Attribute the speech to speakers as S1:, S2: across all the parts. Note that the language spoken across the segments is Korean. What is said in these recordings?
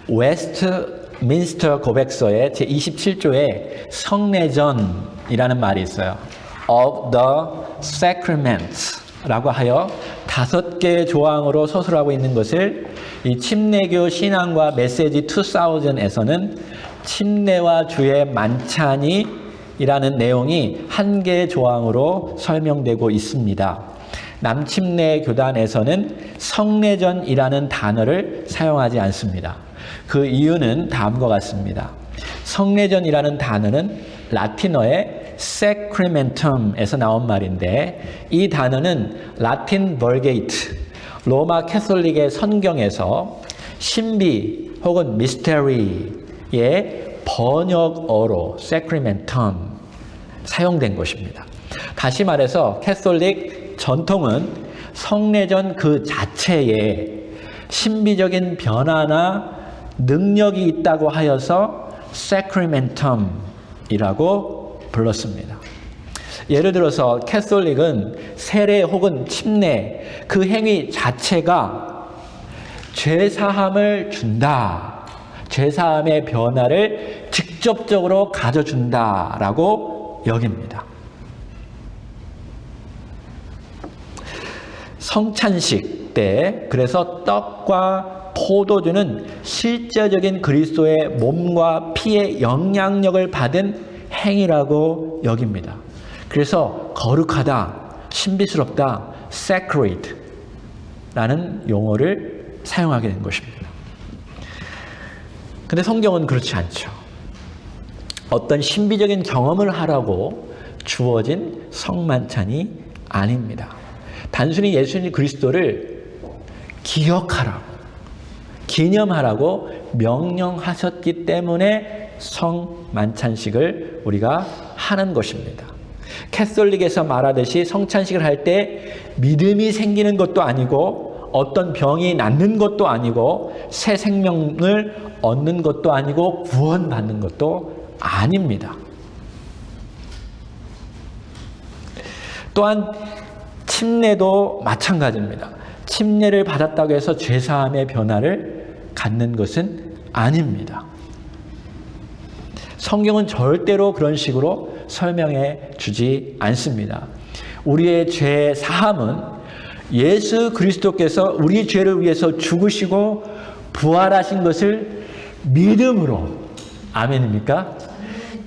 S1: 웨스트민스터 고백서의 제27조에 성례전이라는 말이 있어요. Of the sacraments 라고 하여 5개의 조항으로 서술하고 있는 것을 이 침례교 신앙과 메시지 2000에서는 침례와 주의 만찬이 이라는 내용이 1개의 조항으로 설명되고 있습니다. 남침례 교단에서는 성례전이라는 단어를 사용하지 않습니다. 그 이유는 다음과 같습니다. 성례전이라는 단어는 라틴어의 sacramentum에서 나온 말인데 이 단어는 라틴 벌게이트, 로마 캐톨릭의 성경에서 신비 혹은 미스테리의 번역어로 sacramentum 사용된 것입니다. 다시 말해서 캐톨릭 전통은 성례전 그 자체에 신비적인 변화나 능력이 있다고 하여서 sacramentum이라고 불렀습니다. 예를 들어서 캐톨릭은 세례 혹은 침례 그 행위 자체가 죄사함을 준다, 죄사함의 변화를 직접적으로 가져준다라고 여깁니다. 성찬식 때 그래서 떡과 포도주는 실제적인 그리스도의 몸과 피의 영향력을 받은 행위라고 여깁니다. 그래서 거룩하다, 신비스럽다, sacred 라는 용어를 사용하게 된 것입니다. 근데 성경은 그렇지 않죠. 어떤 신비적인 경험을 하라고 주어진 성만찬이 아닙니다. 단순히 예수님 그리스도를 기억하라고, 기념하라고 명령하셨기 때문에 성만찬식을 우리가 하는 것입니다. 캐톨릭에서 말하듯이 성찬식을 할 때 믿음이 생기는 것도 아니고 어떤 병이 낫는 것도 아니고 새 생명을 얻는 것도 아니고 구원받는 것도 아닙니다. 또한 침례도 마찬가지입니다. 침례를 받았다고 해서 죄사함의 변화를 갖는 것은 아닙니다. 성경은 절대로 그런 식으로 설명해 주지 않습니다. 우리의 죄 사함은 예수 그리스도께서 우리 죄를 위해서 죽으시고 부활하신 것을 믿음으로, 아멘입니까?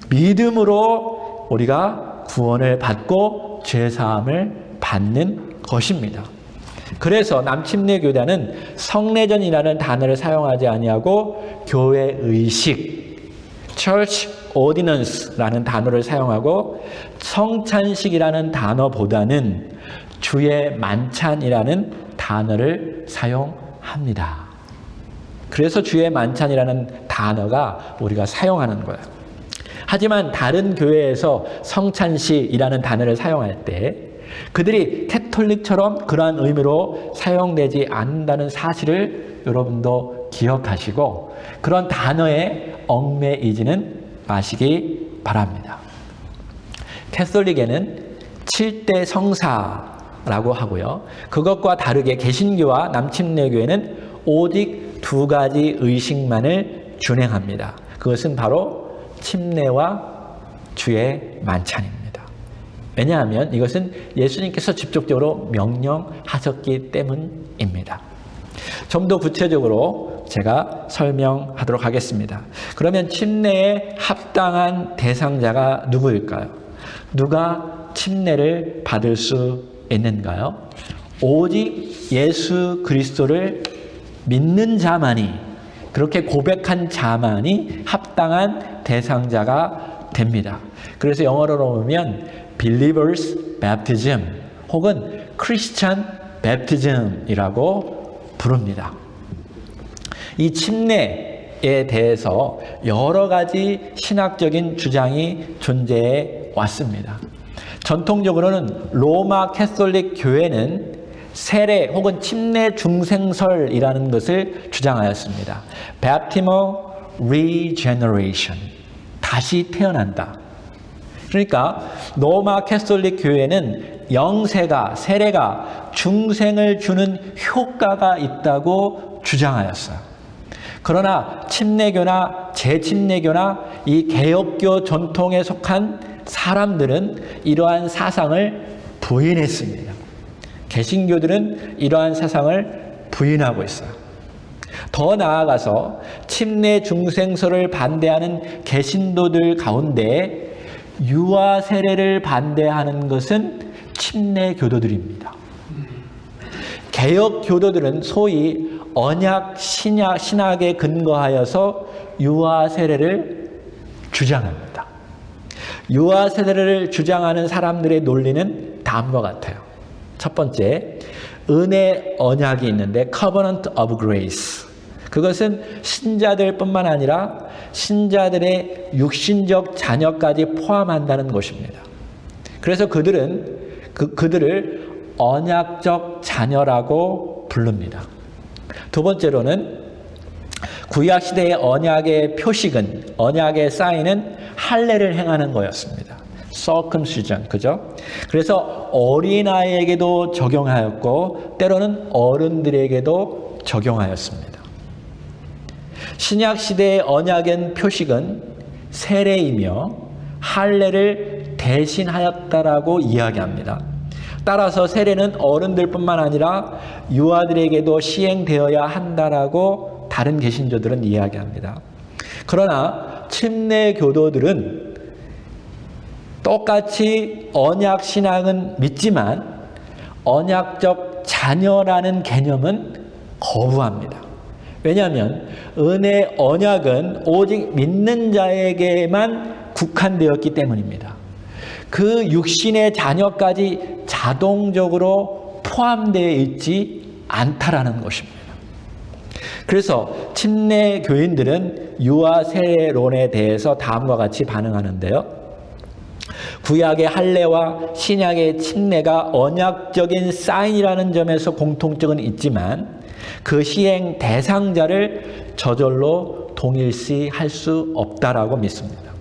S1: 믿음으로 우리가 구원을 받고 죄 사함을 받는 것입니다. 그래서 남침례 교단은 성례전이라는 단어를 사용하지 아니하고 교회 의식, church ordinance라는 단어를 사용하고 성찬식이라는 단어보다는 주의 만찬이라는 단어를 사용합니다. 그래서 주의 만찬이라는 단어가 우리가 사용하는 거예요. 하지만 다른 교회에서 성찬식이라는 단어를 사용할 때 그들이 캐톨릭처럼 그러한 의미로 사용되지 않는다는 사실을 여러분도 기억하시고 그런 단어에 얽매이지는 마시기 바랍니다. 캐톨릭에는 7대 성사라고 하고요. 그것과 다르게 개신교와 남침례교회는 오직 2가지 의식만을 준행합니다. 그것은 바로 침례와 주의 만찬입니다. 왜냐하면 이것은 예수님께서 직접적으로 명령하셨기 때문입니다. 좀 더 구체적으로 제가 설명하도록 하겠습니다. 그러면 침례에 합당한 대상자가 누구일까요? 누가 침례를 받을 수 있는가요? 오직 예수 그리스도를 믿는 자만이, 그렇게 고백한 자만이 합당한 대상자가 됩니다. 그래서 영어로 보면 Believers Baptism 혹은 Christian Baptism이라고 부릅니다. 이 침례에 대해서 여러 가지 신학적인 주장이 존재해 왔습니다. 전통적으로는 로마 캐톨릭 교회는 세례 혹은 침례 중생설이라는 것을 주장하였습니다. Baptismal Regeneration, 다시 태어난다. 그러니까 로마 캐톨릭 교회는 영세가, 세례가 중생을 주는 효과가 있다고 주장하였어요. 그러나 침례교나 재침례교나 이 개혁교 전통에 속한 사람들은 이러한 사상을 부인했습니다. 개신교들은 이러한 사상을 부인하고 있어요. 더 나아가서 침례 중생설을 반대하는 개신도들 가운데 유아 세례를 반대하는 것은 침례 교도들입니다. 개혁 교도들은 소위 언약 신학에 근거하여서 유아 세례를 주장합니다. 유아 세례를 주장하는 사람들의 논리는 다음과 같아요. 첫 번째, 은혜 언약이 있는데 Covenant of Grace. 그것은 신자들뿐만 아니라 신자들의 육신적 자녀까지 포함한다는 것입니다. 그래서 그들을 언약적 자녀라고 부릅니다. 두 번째로는 구약시대의 언약의 표식은, 언약의 사인은 할례를 행하는 거였습니다. circumcision, 그죠? 그래서 어린아이에게도 적용하였고 때로는 어른들에게도 적용하였습니다. 신약시대의 언약의 표식은 세례이며 할례를 대신하였다라고 이야기합니다. 따라서 세례는 어른들뿐만 아니라 유아들에게도 시행되어야 한다라고 다른 개신교들은 이야기합니다. 그러나 침례 교도들은 똑같이 언약 신앙은 믿지만 언약적 자녀라는 개념은 거부합니다. 왜냐하면 은혜 언약은 오직 믿는 자에게만 국한되었기 때문입니다. 그 육신의 자녀까지 자동적으로 포함되어 있지 않다라는 것입니다. 그래서 침례 교인들은 유아 세례론에 대해서 다음과 같이 반응하는데요. 구약의 할례와 신약의 침례가 언약적인 사인이라는 점에서 공통점은 있지만 그 시행 대상자를 저절로 동일시할 수 없다라고 믿습니다.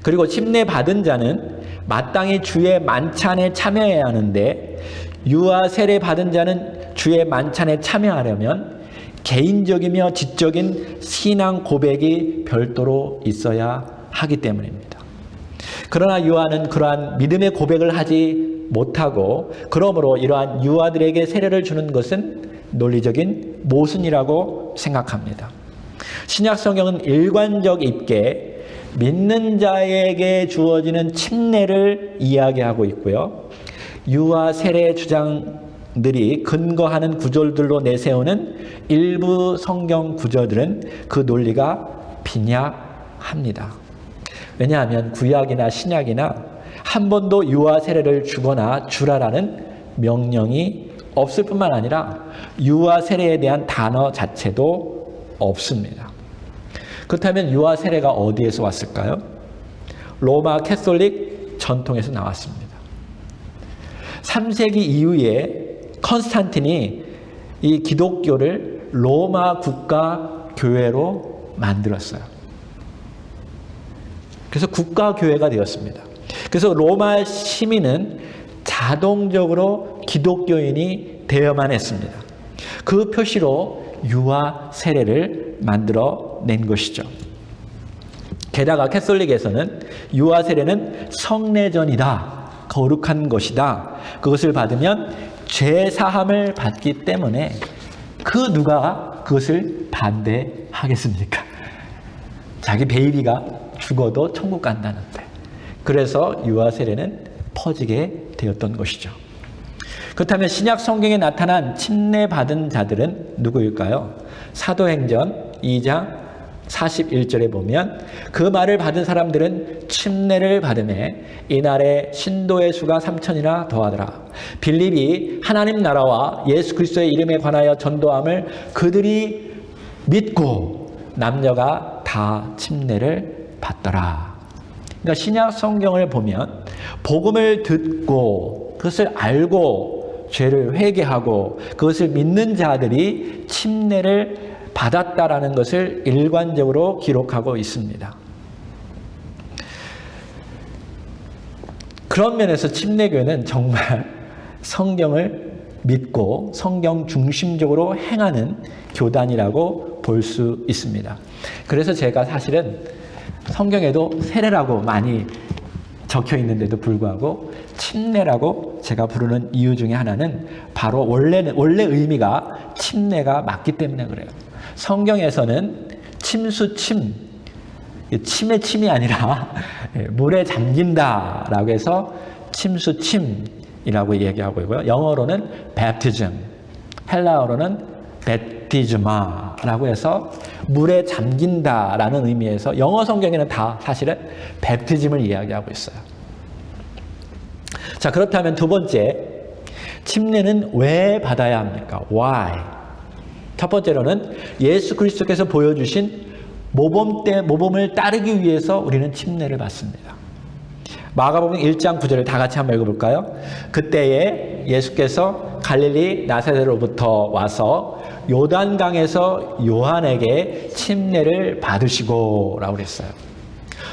S1: 그리고 침례 받은 자는 마땅히 주의 만찬에 참여해야 하는데 유아 세례 받은 자는 주의 만찬에 참여하려면 개인적이며 지적인 신앙 고백이 별도로 있어야 하기 때문입니다. 그러나 유아는 그러한 믿음의 고백을 하지 못하고 그러므로 이러한 유아들에게 세례를 주는 것은 논리적인 모순이라고 생각합니다. 신약 성경은 일관적 있게 믿는 자에게 주어지는 침례를 이야기하고 있고요. 유아 세례 주장들이 근거하는 구절들로 내세우는 일부 성경 구절들은 그 논리가 빈약합니다. 왜냐하면 구약이나 신약이나 한 번도 유아 세례를 주거나 주라라는 명령이 없을 뿐만 아니라 유아 세례에 대한 단어 자체도 없습니다. 그렇다면 유아 세례가 어디에서 왔을까요? 로마 캐톨릭 전통에서 나왔습니다. 3세기 이후에 컨스탄틴이 이 기독교를 로마 국가 교회로 만들었어요. 그래서 국가 교회가 되었습니다. 그래서 로마 시민은 자동적으로 기독교인이 되어야만 했습니다. 그 표시로 유아 세례를 만들어낸 것이죠. 게다가 캐톨릭에서는 유아 세례는 성례전이다, 거룩한 것이다. 그것을 받으면 죄 사함을 받기 때문에 그 누가 그것을 반대하겠습니까? 자기 베이비가 죽어도 천국 간다는데. 그래서 유아 세례는 퍼지게 되었던 것이죠. 그렇다면 신약 성경에 나타난 침례 받은 자들은 누구일까요? 사도행전 2장 41절에 보면 그 말을 받은 사람들은 침례를 받으매 이날에 신도의 수가 3,000이나 더하더라. 빌립이 하나님 나라와 예수 그리스도의 이름에 관하여 전도함을 그들이 믿고 남녀가 다 침례를 받더라. 그러니까 신약 성경을 보면 복음을 듣고 그것을 알고 죄를 회개하고 그것을 믿는 자들이 침례를 받았다라는 것을 일관적으로 기록하고 있습니다. 그런 면에서 침례교회는 정말 성경을 믿고 성경 중심적으로 행하는 교단이라고 볼 수 있습니다. 그래서 제가 사실은 성경에도 세례라고 많이 적혀 있는데도 불구하고 침례라고 제가 부르는 이유 중에 하나는 바로 원래 의미가 침례가 맞기 때문에 그래요. 성경에서는 침수침, 침의 침이 아니라 물에 잠긴다라고 해서 침수침이라고 얘기하고 있고요. 영어로는 baptism, 헬라어로는 베티즈마라고 해서 물에 잠긴다라는 의미에서 영어 성경에는 다 사실은 베프티즘을 이야기하고 있어요. 자, 그렇다면 두 번째, 침례는 왜 받아야 합니까? Why? 첫 번째로는 예수 그리스도께서 보여주신 모범을 따르기 위해서 우리는 침례를 받습니다. 마가복음 1장 9절을 다 같이 한번 읽어볼까요? 그때에 예수께서 갈릴리 나사렛으로부터 와서 요단강에서 요한에게 침례를 받으시고 라고 그랬어요.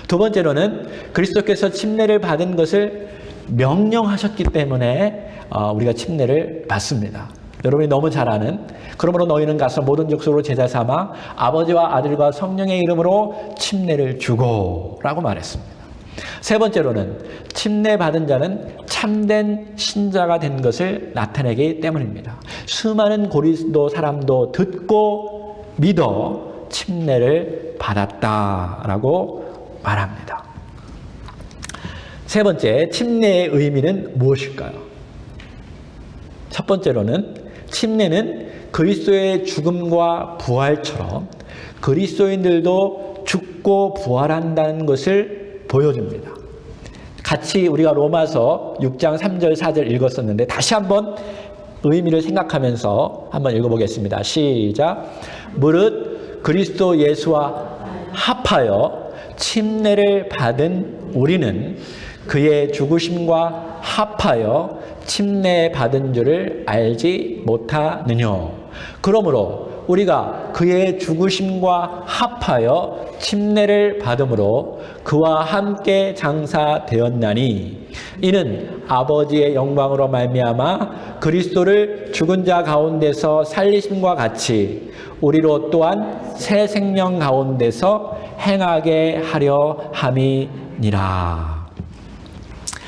S1: 두 번째로는 그리스도께서 침례를 받은 것을 명령하셨기 때문에 우리가 침례를 받습니다. 여러분이 너무 잘 아는 그러므로 너희는 가서 모든 족속으로 제자 삼아 아버지와 아들과 성령의 이름으로 침례를 주고 라고 말했습니다. 세 번째로는 침례 받은 자는 참된 신자가 된 것을 나타내기 때문입니다. 수많은 고린도 사람도 듣고 믿어 침례를 받았다라고 말합니다. 세 번째, 침례의 의미는 무엇일까요? 첫 번째로는 침례는 그리스도의 죽음과 부활처럼 그리스도인들도 죽고 부활한다는 것을 보여줍니다. 같이 우리가 로마서 6장 3절 4절 읽었었는데 다시 한번 의미를 생각하면서 한번 읽어보겠습니다. 시작. 무릇 그리스도 예수와 합하여 침례를 받은 우리는 그의 죽으심과 합하여 침례받은 줄을 알지 못하느뇨. 그러므로 우리가 그의 죽으심과 합하여 침례를 받음으로 그와 함께 장사되었나니 이는 아버지의 영광으로 말미암아 그리스도를 죽은 자 가운데서 살리심과 같이 우리로 또한 새 생명 가운데서 행하게 하려 함이니라.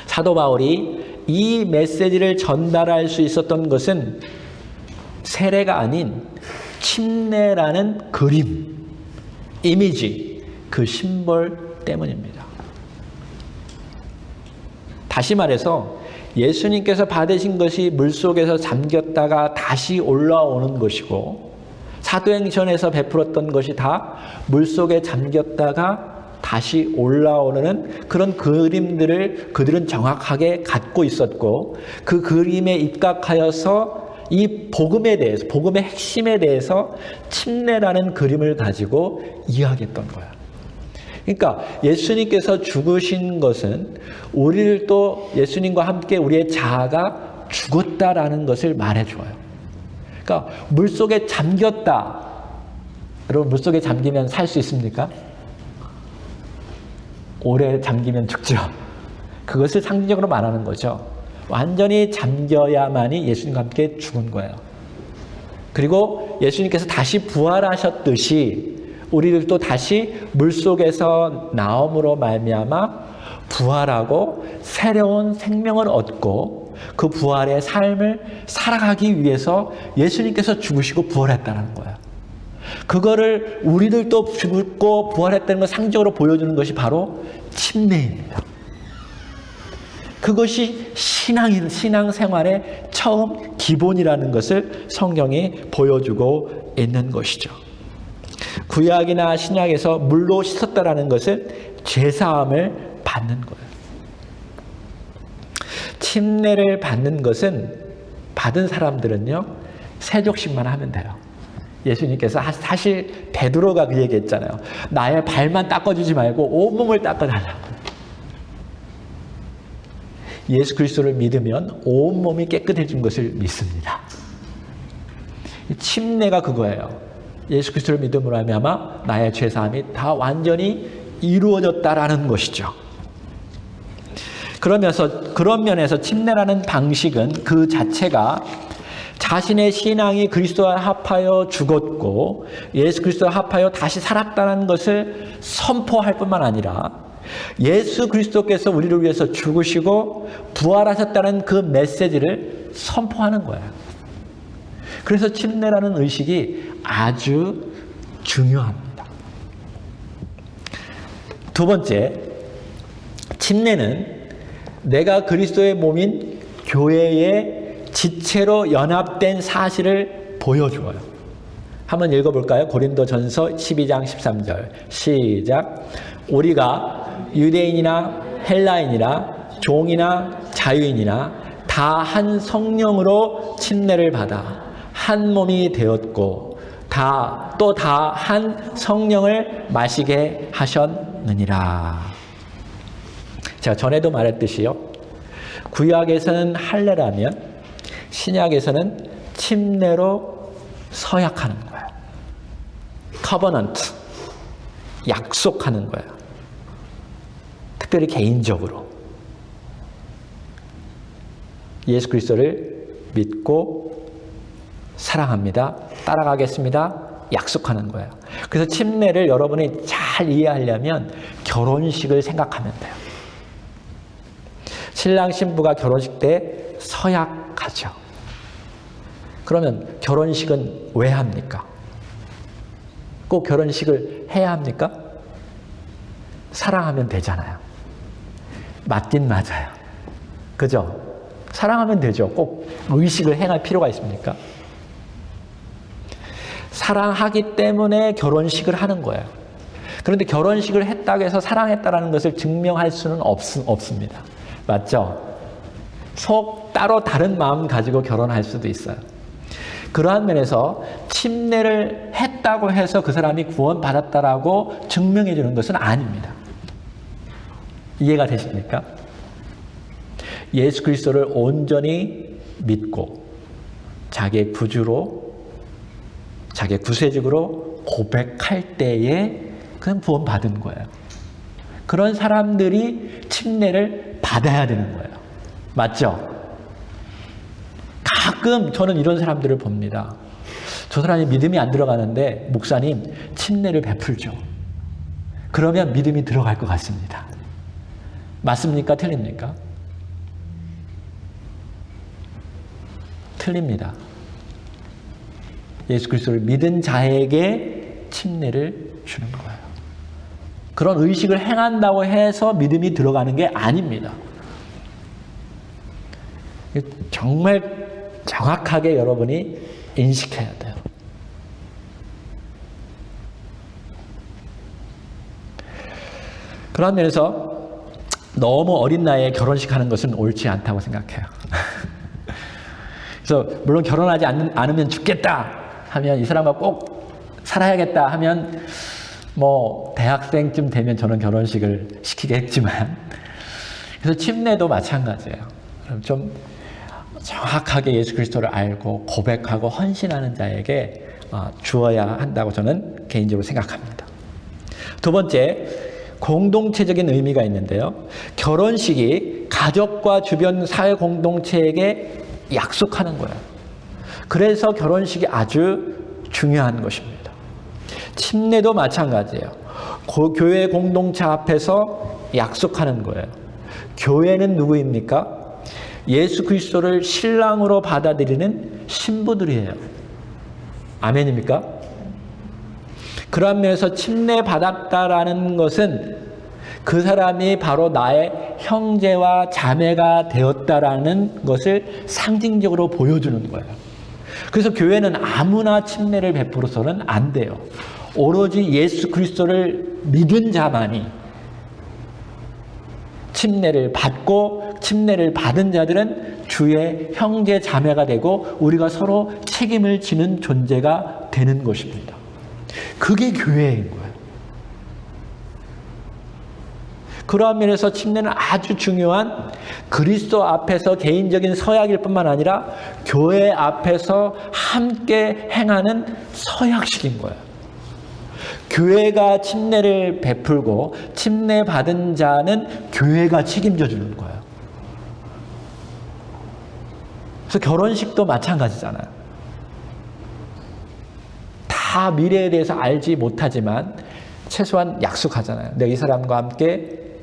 S1: 사도 바울이 이 메시지를 전달할 수 있었던 것은 세례가 아닌 침례라는 그림, 이미지, 그 심볼 때문입니다. 다시 말해서 예수님께서 받으신 것이 물속에서 잠겼다가 다시 올라오는 것이고 사도행전에서 베풀었던 것이 다 물속에 잠겼다가 다시 올라오는 그런 그림들을 그들은 정확하게 갖고 있었고 그 그림에 입각하여서 이 복음에 대해서, 복음의 핵심에 대해서 침례라는 그림을 가지고 이야기했던 거야. 그러니까 예수님께서 죽으신 것은 우리를 또 예수님과 함께 우리의 자아가 죽었다라는 것을 말해줘요. 그러니까 물속에 잠겼다. 여러분 물속에 잠기면 살 수 있습니까? 오래 잠기면 죽죠. 그것을 상징적으로 말하는 거죠. 완전히 잠겨야만이 예수님과 함께 죽은 거예요. 그리고 예수님께서 다시 부활하셨듯이 우리들도 다시 물속에서 나옴으로 말미암아 부활하고 새로운 생명을 얻고 그 부활의 삶을 살아가기 위해서 예수님께서 죽으시고 부활했다는 거예요. 그거를 우리들도 죽고 부활했다는 걸 상징적으로 보여주는 것이 바로 침례입니다. 그것이 신앙생활의 처음 기본이라는 것을 성경이 보여주고 있는 것이죠. 구약이나 신약에서 물로 씻었다라는 것은 죄사함을 받는 거예요. 침례를 받는 것은 받은 사람들은요 세족씩만 하면 돼요. 예수님께서 사실 베드로가 그 얘기했잖아요. 나의 발만 닦아주지 말고 온몸을 닦아달라고. 예수 그리스도를 믿으면 온몸이 깨끗해진 것을 믿습니다. 침례가 그거예요. 예수 그리스도를 믿음으로 말미암아 나의 죄사함이 다 완전히 이루어졌다라는 것이죠. 그런 면에서 침례라는 방식은 그 자체가 자신의 신앙이 그리스도와 합하여 죽었고 예수 그리스도와 합하여 다시 살았다는 것을 선포할 뿐만 아니라 예수 그리스도께서 우리를 위해서 죽으시고 부활하셨다는 그 메시지를 선포하는 거예요. 그래서 침례라는 의식이 아주 중요합니다. 두 번째, 침례는 내가 그리스도의 몸인 교회의 지체로 연합된 사실을 보여줘요. 한번 읽어볼까요? 고린도전서 12장 13절 시작. 우리가 유대인이나 헬라인이나 종이나 자유인이나 다 한 성령으로 침례를 받아 한 몸이 되었고 또 다 한 성령을 마시게 하셨느니라. 제가 전에도 말했듯이요, 구약에서는 할례라면 신약에서는 침례로 서약하는 거예요. 커버넌트, 약속하는 거예요. 특별히 개인적으로 예수 그리스도를 믿고 사랑합니다, 따라가겠습니다, 약속하는 거예요. 그래서 침례를 여러분이 잘 이해하려면 결혼식을 생각하면 돼요. 신랑 신부가 결혼식 때 서약하죠. 그러면 결혼식은 왜 합니까? 꼭 결혼식을 해야 합니까? 사랑하면 되잖아요. 맞긴 맞아요. 그죠? 사랑하면 되죠. 꼭 의식을 행할 필요가 있습니까? 사랑하기 때문에 결혼식을 하는 거예요. 그런데 결혼식을 했다고 해서 사랑했다는 것을 증명할 수는 없습니다. 맞죠? 속 따로 다른 마음 가지고 결혼할 수도 있어요. 그러한 면에서 침례를 했다고 해서 그 사람이 구원받았다라고 증명해 주는 것은 아닙니다. 이해가 되십니까? 예수 그리스도를 온전히 믿고 자기의 구주로, 자기의 구세주로 고백할 때에 그냥 구원받은 거예요. 그런 사람들이 침례를 받아야 되는 거예요. 맞죠? 가끔 저는 이런 사람들을 봅니다. 저 사람이 믿음이 안 들어가는데 목사님 침례를 베풀죠. 그러면 믿음이 들어갈 것 같습니다. 맞습니까? 틀립니까? 틀립니다. 예수 그리스도를 믿은 자에게 침례를 주는 거예요. 그런 의식을 행한다고 해서 믿음이 들어가는 게 아닙니다. 정말 정확하게 여러분이 인식해야 돼요. 그런 면에서 너무 어린 나이에 결혼식 하는 것은 옳지 않다고 생각해요. 그래서 물론 결혼하지 않으면 죽겠다 하면, 이 사람과 꼭 살아야겠다 하면 뭐 대학생쯤 되면 저는 결혼식을 시키겠지만, 그래서 침례도 마찬가지예요. 좀 정확하게 예수 그리스도를 알고 고백하고 헌신하는 자에게 주어야 한다고 저는 개인적으로 생각합니다. 두 번째, 공동체적인 의미가 있는데요. 결혼식이 가족과 주변 사회 공동체에게 약속하는 거예요. 그래서 결혼식이 아주 중요한 것입니다. 침례도 마찬가지예요. 교회 공동체 앞에서 약속하는 거예요. 교회는 누구입니까? 예수 그리스도를 신랑으로 받아들이는 신부들이에요. 아멘입니까? 그런 면에서 침례 받았다라는 것은 그 사람이 바로 나의 형제와 자매가 되었다라는 것을 상징적으로 보여주는 거예요. 그래서 교회는 아무나 침례를 베풀어서는 안 돼요. 오로지 예수 그리스도를 믿은 자만이, 침례를 받고 침례를 받은 자들은 주의 형제 자매가 되고 우리가 서로 책임을 지는 존재가 되는 것입니다. 그게 교회인 거예요. 그러한 면에서 침례는 아주 중요한 그리스도 앞에서 개인적인 서약일 뿐만 아니라 교회 앞에서 함께 행하는 서약식인 거예요. 교회가 침례를 베풀고 침례 받은 자는 교회가 책임져 주는 거예요. 그래서 결혼식도 마찬가지잖아요. 다 미래에 대해서 알지 못하지만 최소한 약속하잖아요. 내가 이 사람과 함께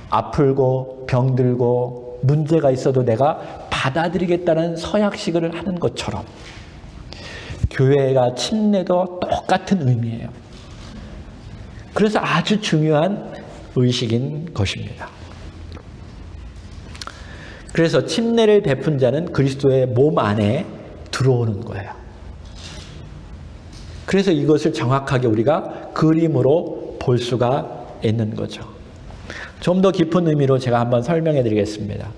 S1: 아플고 병들고 문제가 있어도 내가 받아들이겠다는 서약식을 하는 것처럼 교회가 침례도 똑같은 의미예요. 그래서 아주 중요한 의식인 것입니다. 그래서 침례를 베푼 자는 그리스도의 몸 안에 들어오는 거예요. 그래서 이것을 정확하게 우리가 그림으로 볼 수가 있는 거죠. 좀 더 깊은 의미로 제가 한번 설명해 드리겠습니다.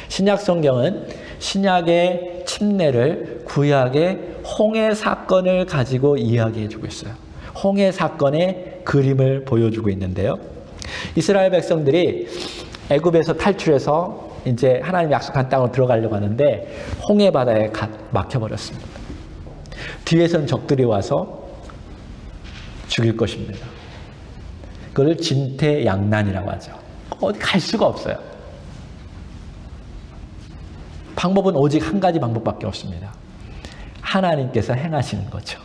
S1: 신약 성경은 신약의 침례를 구약의 홍해 사건을 가지고 이야기해 주고 있어요. 홍해 사건의 그림을 보여주고 있는데요. 이스라엘 백성들이 애굽에서 탈출해서 이제 하나님 약속한 땅으로 들어가려고 하는데 홍해 바다에 막혀버렸습니다. 뒤에서는 적들이 와서 죽일 것입니다. 그걸 진퇴양난이라고 하죠. 어디 갈 수가 없어요. 방법은 오직 한 가지 방법밖에 없습니다. 하나님께서 행하시는 거죠.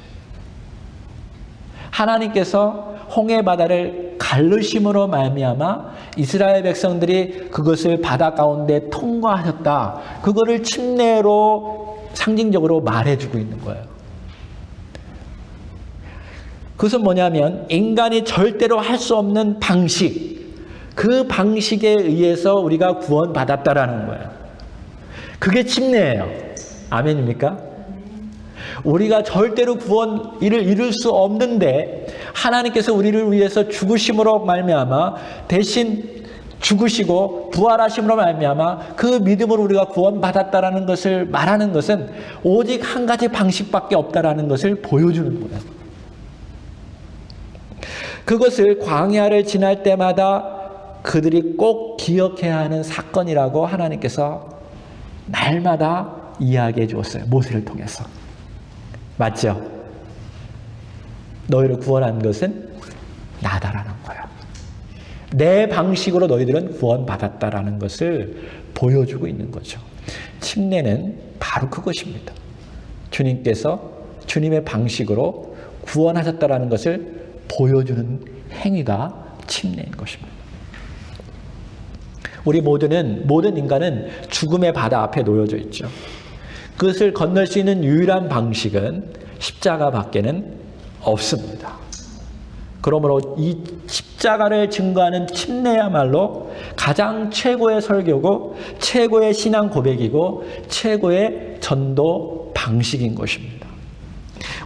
S1: 하나님께서 홍해 바다를 갈르심으로 말미암아 이스라엘 백성들이 그것을 바다 가운데 통과하셨다. 그거를 침례로 상징적으로 말해주고 있는 거예요. 그것은 뭐냐면 인간이 절대로 할 수 없는 방식, 그 방식에 의해서 우리가 구원받았다라는 거예요. 그게 침례예요. 아멘입니까? 우리가 절대로 구원을 이룰 수 없는데 하나님께서 우리를 위해서 죽으심으로 말미암아 대신 죽으시고 부활하심으로 말미암아 그 믿음으로 우리가 구원받았다라는 것을 말하는 것은 오직 한 가지 방식밖에 없다라는 것을 보여주는 거예요. 그것을 광야를 지날 때마다 그들이 꼭 기억해야 하는 사건이라고 하나님께서 날마다 이야기해 주었어요. 모세를 통해서. 맞죠? 너희를 구원한 것은 나다라는 거예요. 내 방식으로 너희들은 구원받았다라는 것을 보여주고 있는 거죠. 침례는 바로 그것입니다. 주님께서 주님의 방식으로 구원하셨다라는 것을 보여주는 행위가 침례인 것입니다. 우리 모든 인간은 죽음의 바다 앞에 놓여져 있죠. 그것을 건널 수 있는 유일한 방식은 십자가 밖에는 없습니다. 그러므로 이 십자가를 증거하는 침례야말로 가장 최고의 설교고 최고의 신앙 고백이고 최고의 전도 방식인 것입니다.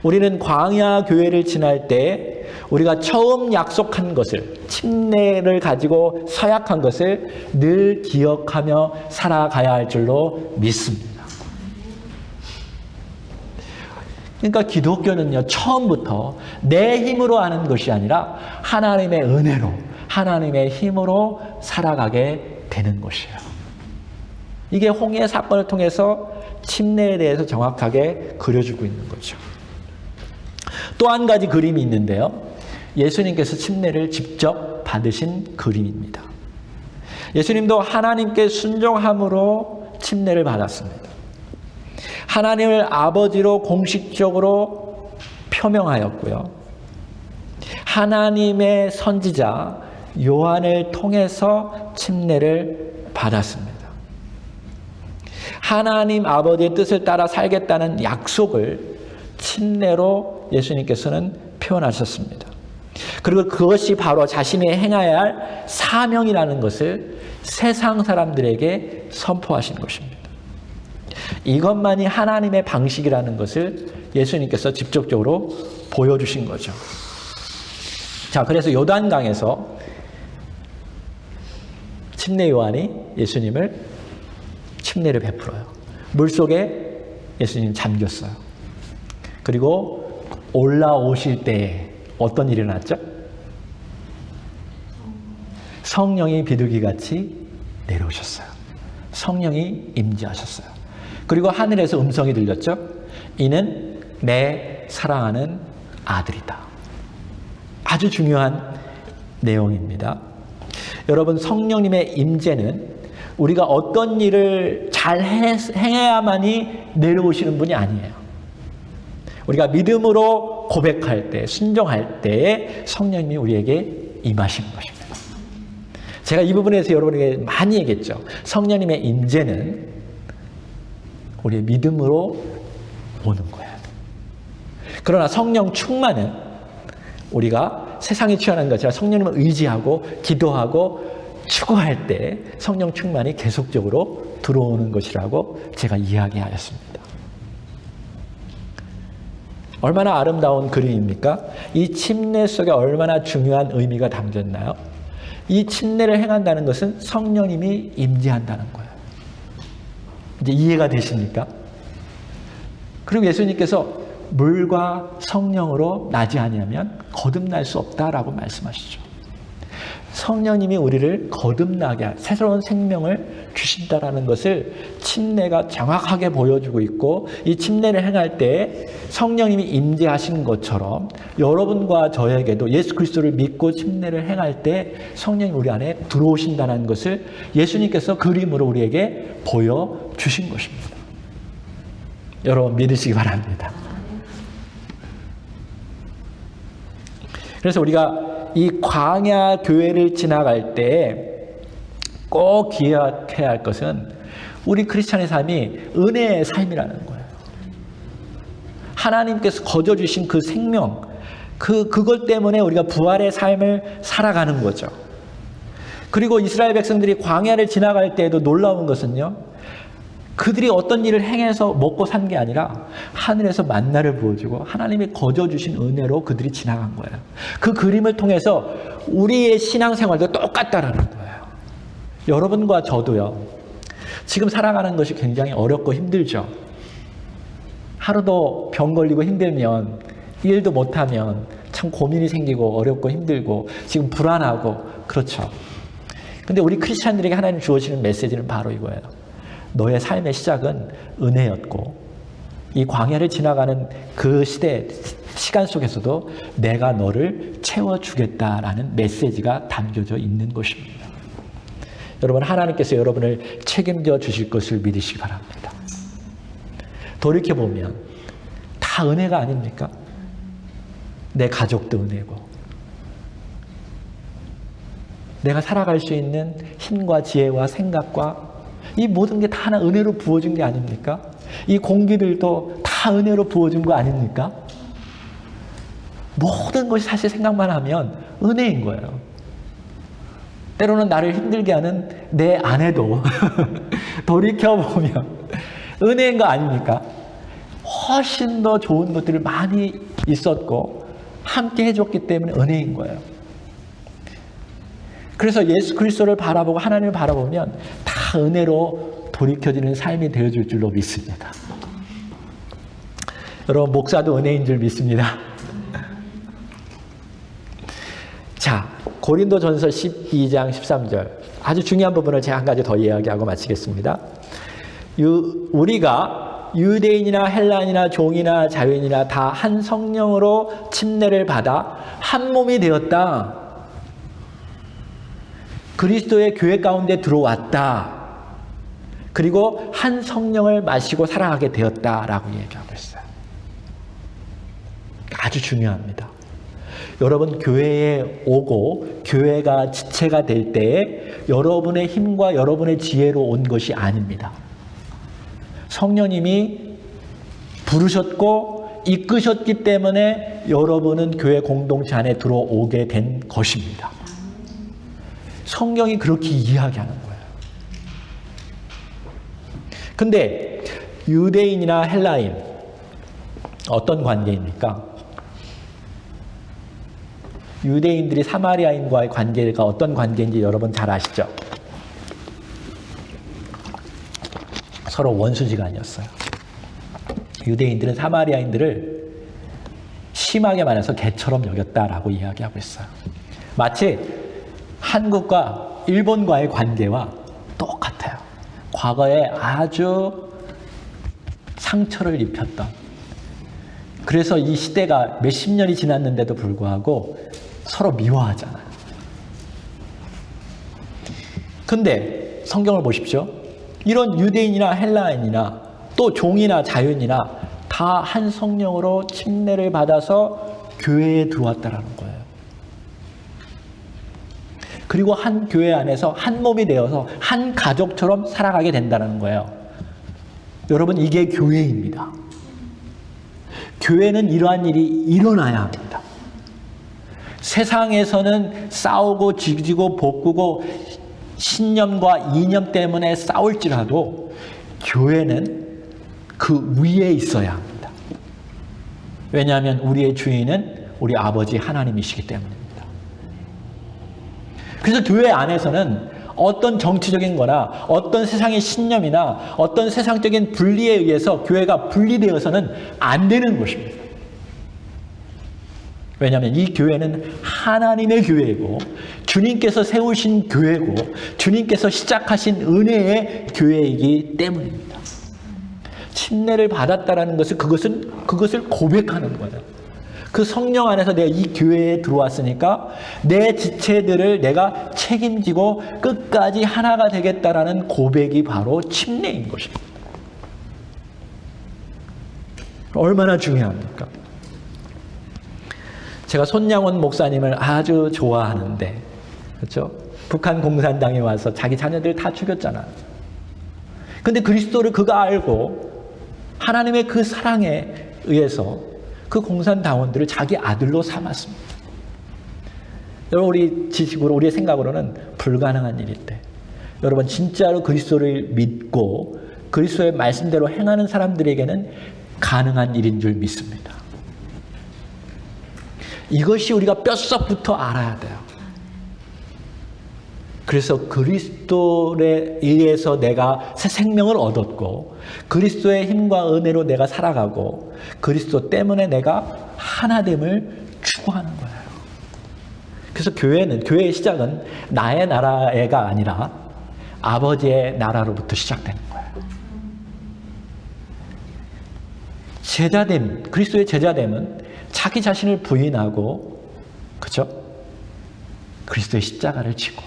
S1: 우리는 광야 교회를 지날 때 우리가 처음 약속한 것을, 침례를 가지고 서약한 것을 늘 기억하며 살아가야 할 줄로 믿습니다. 그러니까 기독교는요, 처음부터 내 힘으로 하는 것이 아니라 하나님의 은혜로, 하나님의 힘으로 살아가게 되는 것이에요. 이게 홍해 사건을 통해서 침례에 대해서 정확하게 그려주고 있는 거죠. 또 한 가지 그림이 있는데요. 예수님께서 침례를 직접 받으신 그림입니다. 예수님도 하나님께 순종함으로 침례를 받았습니다. 하나님을 아버지로 공식적으로 표명하였고요. 하나님의 선지자 요한을 통해서 침례를 받았습니다. 하나님 아버지의 뜻을 따라 살겠다는 약속을 침례로 예수님께서는 표현하셨습니다. 그리고 그것이 바로 자신이 행해야 할 사명이라는 것을 세상 사람들에게 선포하신 것입니다. 이것만이 하나님의 방식이라는 것을 예수님께서 직접적으로 보여주신 거죠. 자, 그래서 요단강에서 침례 요한이 예수님을 침례를 베풀어요. 물속에 예수님 잠겼어요. 그리고 올라오실 때에 어떤 일이 일어났죠? 성령이 비둘기같이 내려오셨어요. 성령이 임재하셨어요. 그리고 하늘에서 음성이 들렸죠? 이는 내 사랑하는 아들이다. 아주 중요한 내용입니다. 여러분, 성령님의 임재는 우리가 어떤 일을 잘 행해야만이 내려오시는 분이 아니에요. 우리가 믿음으로 그리고 고백할 때, 순종할 때에 성령님이 우리에게 임하시는 것입니다. 제가 이 부분에서 여러분에게 많이 얘기했죠. 성령님의 임재는 우리의 믿음으로 오는 거예요. 그러나 성령 충만은 우리가 세상에 취하는 것이 아니라 성령님을 의지하고 기도하고 추구할 때 성령 충만이 계속적으로 들어오는 것이라고 제가 이야기하였습니다. 얼마나 아름다운 그림입니까? 이 침례 속에 얼마나 중요한 의미가 담겼나요? 이 침례를 행한다는 것은 성령님이 임재한다는 거예요. 이제 이해가 되십니까? 그리고 예수님께서 물과 성령으로 나지 아니하면 거듭날 수 없다라고 말씀하시죠. 성령님이 우리를 거듭나게 새로운 생명을 주신다라는 것을 침례가 정확하게 보여주고 있고, 이 침례를 행할 때 성령님이 임재하신 것처럼 여러분과 저에게도 예수 그리스도를 믿고 침례를 행할 때 성령이 우리 안에 들어오신다는 것을 예수님께서 그림으로 우리에게 보여주신 것입니다. 여러분 믿으시기 바랍니다. 그래서 우리가 이 광야 교회를 지나갈 때 꼭 기억해야 할 것은 우리 크리스찬의 삶이 은혜의 삶이라는 거예요. 하나님께서 거저 주신 그 생명, 그것 때문에 우리가 부활의 삶을 살아가는 거죠. 그리고 이스라엘 백성들이 광야를 지나갈 때에도 놀라운 것은요, 그들이 어떤 일을 행해서 먹고 산 게 아니라 하늘에서 만나를 부어주고 하나님이 거저 주신 은혜로 그들이 지나간 거예요. 그 그림을 통해서 우리의 신앙생활도 똑같다라는 거예요. 여러분과 저도요, 지금 살아가는 것이 굉장히 어렵고 힘들죠. 하루도 병 걸리고 힘들면, 일도 못하면 참 고민이 생기고 어렵고 힘들고 지금 불안하고 그렇죠. 근데 우리 크리스찬들에게 하나님 주어지는 메시지는 바로 이거예요. 너의 삶의 시작은 은혜였고 이 광야를 지나가는 그 시간 속에서도 내가 너를 채워주겠다라는 메시지가 담겨져 있는 것입니다. 여러분, 하나님께서 여러분을 책임져 주실 것을 믿으시기 바랍니다. 돌이켜보면 다 은혜가 아닙니까? 내 가족도 은혜고, 내가 살아갈 수 있는 힘과 지혜와 생각과 이 모든 게 다 하나 은혜로 부어준 게 아닙니까? 이 공기들도 다 은혜로 부어준 거 아닙니까? 모든 것이 사실 생각만 하면 은혜인 거예요. 때로는 나를 힘들게 하는 내 아내도 돌이켜보면 은혜인 거 아닙니까? 훨씬 더 좋은 것들을 많이 있었고 함께 해줬기 때문에 은혜인 거예요. 그래서 예수 그리스도를 바라보고 하나님을 바라보면 다 은혜로 돌이켜지는 삶이 되어줄 줄로 믿습니다. 여러분, 목사도 은혜인 줄 믿습니다. 자, 고린도전서 12장 13절 아주 중요한 부분을 제가 한 가지 더 이야기하고 마치겠습니다. 우리가 유대인이나 헬라인이나 종이나 자유인이나 다 한 성령으로 침례를 받아 한 몸이 되었다. 그리스도의 교회 가운데 들어왔다. 그리고 한 성령을 마시고 살아가게 되었다라고 얘기하고 있어요. 아주 중요합니다. 여러분, 교회에 오고 교회가 지체가 될 때에 여러분의 힘과 여러분의 지혜로 온 것이 아닙니다. 성령님이 부르셨고 이끄셨기 때문에 여러분은 교회 공동체 안에 들어오게 된 것입니다. 성경이 그렇게 이야기하는 거예요. 근데 유대인이나 헬라인 어떤 관계입니까? 유대인들이 사마리아인과의 관계가 어떤 관계인지 여러분 잘 아시죠? 서로 원수지간이었어요. 유대인들은 사마리아인들을 심하게 말해서 개처럼 여겼다라고 이야기하고 있어요. 마치 한국과 일본과의 관계와 똑같아요. 과거에 아주 상처를 입혔던, 그래서 이 시대가 몇십 년이 지났는데도 불구하고 서로 미워하잖아요. 근데 성경을 보십시오. 이런 유대인이나 헬라인이나 또 종이나 자유인이나 다 한 성령으로 침례를 받아서 교회에 들어왔다라는 거예요. 그리고 한 교회 안에서 한 몸이 되어서 한 가족처럼 살아가게 된다는 거예요. 여러분, 이게 교회입니다. 교회는 이러한 일이 일어나야 합니다. 세상에서는 싸우고 지지고 볶고 신념과 이념 때문에 싸울지라도 교회는 그 위에 있어야 합니다. 왜냐하면 우리의 주인은 우리 아버지 하나님이시기 때문입니다. 그래서 교회 안에서는 어떤 정치적인 거나 어떤 세상의 신념이나 어떤 세상적인 분리에 의해서 교회가 분리되어서는 안 되는 것입니다. 왜냐하면 이 교회는 하나님의 교회이고 주님께서 세우신 교회고 주님께서 시작하신 은혜의 교회이기 때문입니다. 침례를 받았다라는 것은 그것을 고백하는 거예요. 그 성령 안에서 내가 이 교회에 들어왔으니까 내 지체들을 내가 책임지고 끝까지 하나가 되겠다라는 고백이 바로 침례인 것입니다. 얼마나 중요합니까? 제가 손양원 목사님을 아주 좋아하는데, 그렇죠? 북한 공산당에 와서 자기 자녀들 다 죽였잖아요. 근데 그리스도를 그가 알고 하나님의 그 사랑에 의해서 그 공산당원들을 자기 아들로 삼았습니다. 여러분, 우리 지식으로, 우리의 생각으로는 불가능한 일인데, 여러분, 진짜로 그리스도를 믿고 그리스도의 말씀대로 행하는 사람들에게는 가능한 일인 줄 믿습니다. 이것이 우리가 뼛속부터 알아야 돼요. 그래서 그리스도에 의해서 내가 새 생명을 얻었고 그리스도의 힘과 은혜로 내가 살아가고 그리스도 때문에 내가 하나됨을 추구하는 거예요. 그래서 교회의 시작은 나의 나라가 아니라 아버지의 나라로부터 시작되는 거예요. 제자됨, 그리스도의 제자됨은 자기 자신을 부인하고, 그렇죠? 그리스도의 십자가를 지고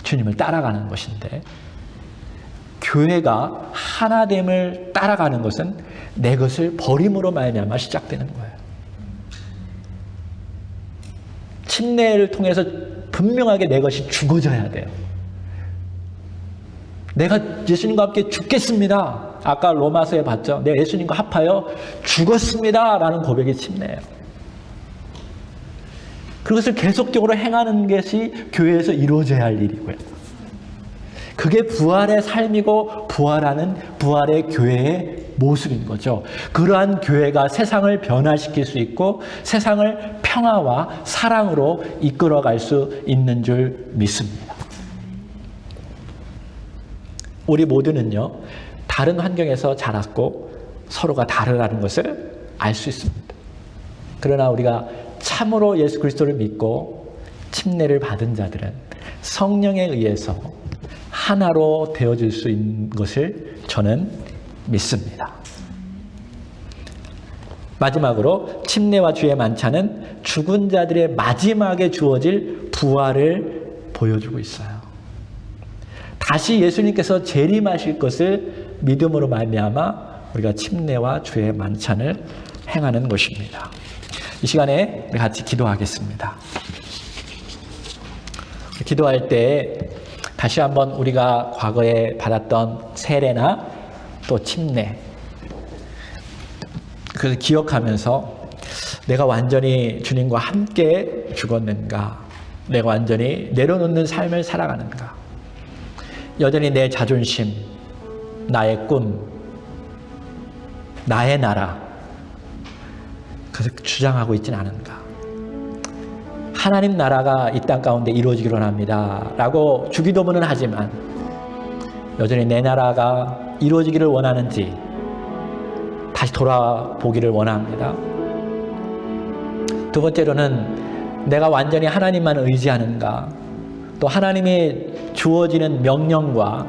S1: 주님을 따라가는 것인데, 교회가 하나됨을 따라가는 것은 내 것을 버림으로 말미암아 시작되는 거예요. 침례를 통해서 분명하게 내 것이 죽어져야 돼요. 내가 예수님과 함께 죽겠습니다. 아까 로마서에 봤죠. 내가 예수님과 합하여 죽었습니다. 라는 고백이 침례예요. 그것을 계속적으로 행하는 것이 교회에서 이루어져야 할 일이고요. 그게 부활의 삶이고 부활하는 부활의 교회의 모습인 거죠. 그러한 교회가 세상을 변화시킬 수 있고 세상을 평화와 사랑으로 이끌어갈 수 있는 줄 믿습니다. 우리 모두는요, 다른 환경에서 자랐고 서로가 다르다는 것을 알 수 있습니다. 그러나 우리가 참으로 예수 그리스도를 믿고 침례를 받은 자들은 성령에 의해서 하나로 되어질 수 있는 것을 저는 믿습니다. 마지막으로 침례와 주의 만찬은 죽은 자들의 마지막에 주어질 부활을 보여주고 있어요. 다시 예수님께서 재림하실 것을 믿음으로 말미암아 우리가 침례와 주의 만찬을 행하는 것입니다. 이 시간에 우리 같이 기도하겠습니다. 기도할 때 다시 한번 우리가 과거에 받았던 세례나 또 침례, 그래서 기억하면서 내가 완전히 주님과 함께 죽었는가, 내가 완전히 내려놓는 삶을 살아가는가, 여전히 내 자존심, 나의 꿈, 나의 나라, 그래서 주장하고 있지는 않은가. 하나님 나라가 이 땅 가운데 이루어지기를 원합니다 라고 주기도문은 하지만 여전히 내 나라가 이루어지기를 원하는지 다시 돌아보기를 원합니다. 두 번째로는 내가 완전히 하나님만 의지하는가, 또 하나님의 주어지는 명령과